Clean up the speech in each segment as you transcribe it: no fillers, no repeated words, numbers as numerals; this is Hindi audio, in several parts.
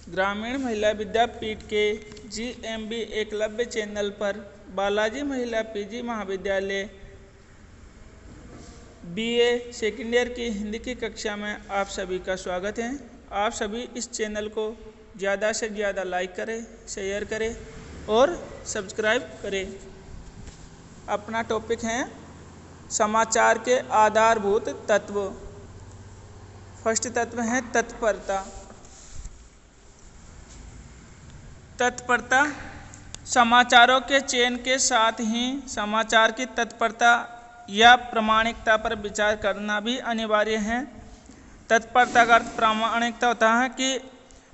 ग्रामीण महिला विद्यापीठ के GMB एकलव्य चैनल पर बालाजी महिला PG महाविद्यालय BA सेकेंड ईयर की हिंदी की कक्षा में आप सभी का स्वागत है। आप सभी इस चैनल को ज़्यादा से ज़्यादा लाइक करें, शेयर करें और सब्सक्राइब करें। अपना टॉपिक है समाचार के आधारभूत तत्व। फर्स्ट तत्व है तत्परता। तत्परता समाचारों के चयन के साथ ही समाचार की तत्परता या प्रामाणिकता पर विचार करना भी अनिवार्य है। तत्परता का अर्थ प्रामाणिकता होता है कि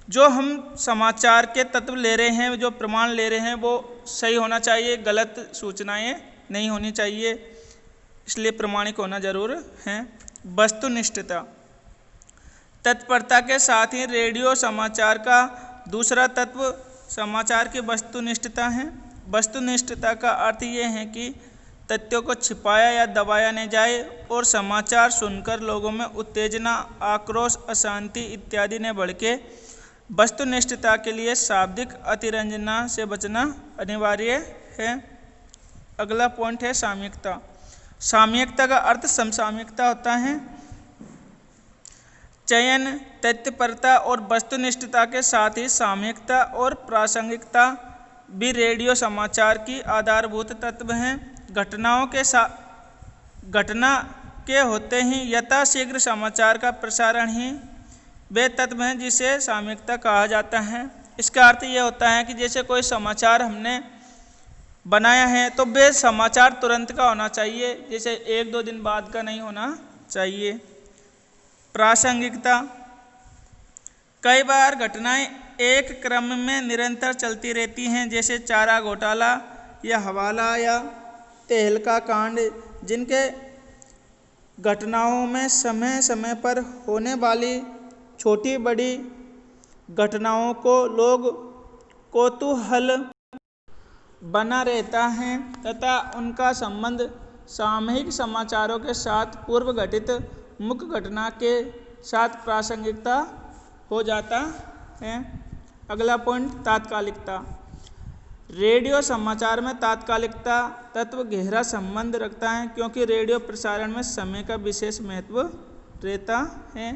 जो हम समाचार के तत्व ले रहे हैं, जो प्रमाण ले रहे हैं, वो सही होना चाहिए, गलत सूचनाएं नहीं होनी चाहिए, इसलिए प्रामाणिक होना जरूर है। वस्तुनिष्ठता। तत्परता के साथ ही रेडियो समाचार का दूसरा तत्व समाचार की वस्तुनिष्ठता है। वस्तुनिष्ठता का अर्थ ये है कि तथ्यों को छिपाया या दबाया नहीं जाए और समाचार सुनकर लोगों में उत्तेजना, आक्रोश, अशांति इत्यादि ने भड़के। वस्तुनिष्ठता के लिए शाब्दिक अतिरंजना से बचना अनिवार्य है। अगला पॉइंट है सामयिकता। सामयिकता का अर्थ समसामयिकता होता है। चयन, तत्परता और वस्तुनिष्ठता के साथ ही सामयिकता और प्रासंगिकता भी रेडियो समाचार की आधारभूत तत्व हैं। घटना के होते ही यथाशीघ्र समाचार का प्रसारण ही वे तत्व हैं जिसे सामयिकता कहा जाता है। इसका अर्थ ये होता है कि जैसे कोई समाचार हमने बनाया है तो वे समाचार तुरंत का होना चाहिए, जैसे 1-2 दिन बाद का नहीं होना चाहिए। प्रासंगिकता। कई बार घटनाएं एक क्रम में निरंतर चलती रहती हैं, जैसे चारा घोटाला या हवाला या तहलका कांड, जिनके घटनाओं में समय समय पर होने वाली छोटी बड़ी घटनाओं को लोग कौतूहल बना रहता है तथा उनका संबंध सामयिक समाचारों के साथ पूर्व घटित मुख्य घटना के साथ प्रासंगिकता हो जाता है। अगला पॉइंट तात्कालिकता। रेडियो समाचार में तात्कालिकता तत्व गहरा संबंध रखता है क्योंकि रेडियो प्रसारण में समय का विशेष महत्व रहता है।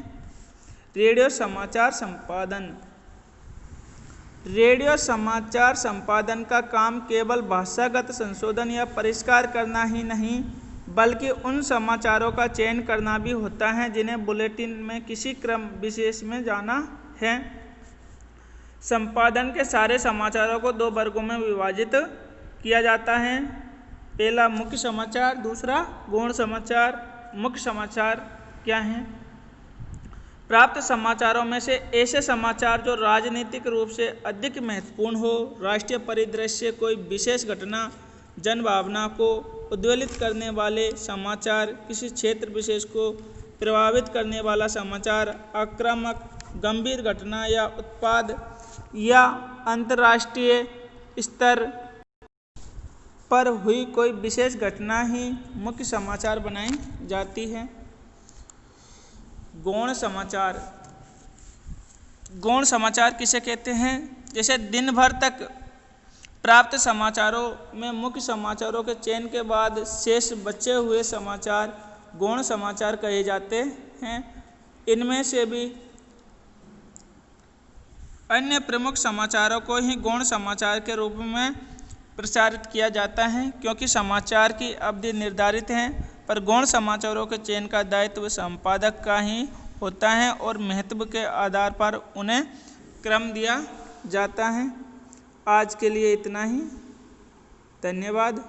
रेडियो समाचार संपादन। रेडियो समाचार संपादन का काम केवल भाषागत संशोधन या परिष्कार करना ही नहीं बल्कि उन समाचारों का चयन करना भी होता है जिन्हें बुलेटिन में किसी क्रम विशेष में जाना है। संपादन के सारे समाचारों को 2 वर्गों में विभाजित किया जाता है। पहला मुख्य समाचार, दूसरा गौण समाचार। मुख्य समाचार क्या हैं? प्राप्त समाचारों में से ऐसे समाचार जो राजनीतिक रूप से अधिक महत्वपूर्ण हो, राष्ट्रीय परिदृश्य, कोई विशेष घटना, जनभावना को उद्वेलित करने वाले समाचार, किसी क्षेत्र विशेष को प्रभावित करने वाला समाचार, आक्रामक, गंभीर घटना या उत्पाद या अंतर्राष्ट्रीय स्तर पर हुई कोई विशेष घटना ही मुख्य समाचार बनाई जाती है। गौण समाचार। गौण समाचार किसे कहते हैं? जैसे दिन भर तक प्राप्त समाचारों में मुख्य समाचारों के चयन के बाद शेष बचे हुए समाचार गौण समाचार कहे जाते हैं। इनमें से भी अन्य प्रमुख समाचारों को ही गौण समाचार के रूप में प्रसारित किया जाता है क्योंकि समाचार की अवधि निर्धारित है, पर गौण समाचारों के चयन का दायित्व संपादक का ही होता है और महत्व के आधार पर उन्हें क्रम दिया जाता है। आज के लिए इतना ही। धन्यवाद।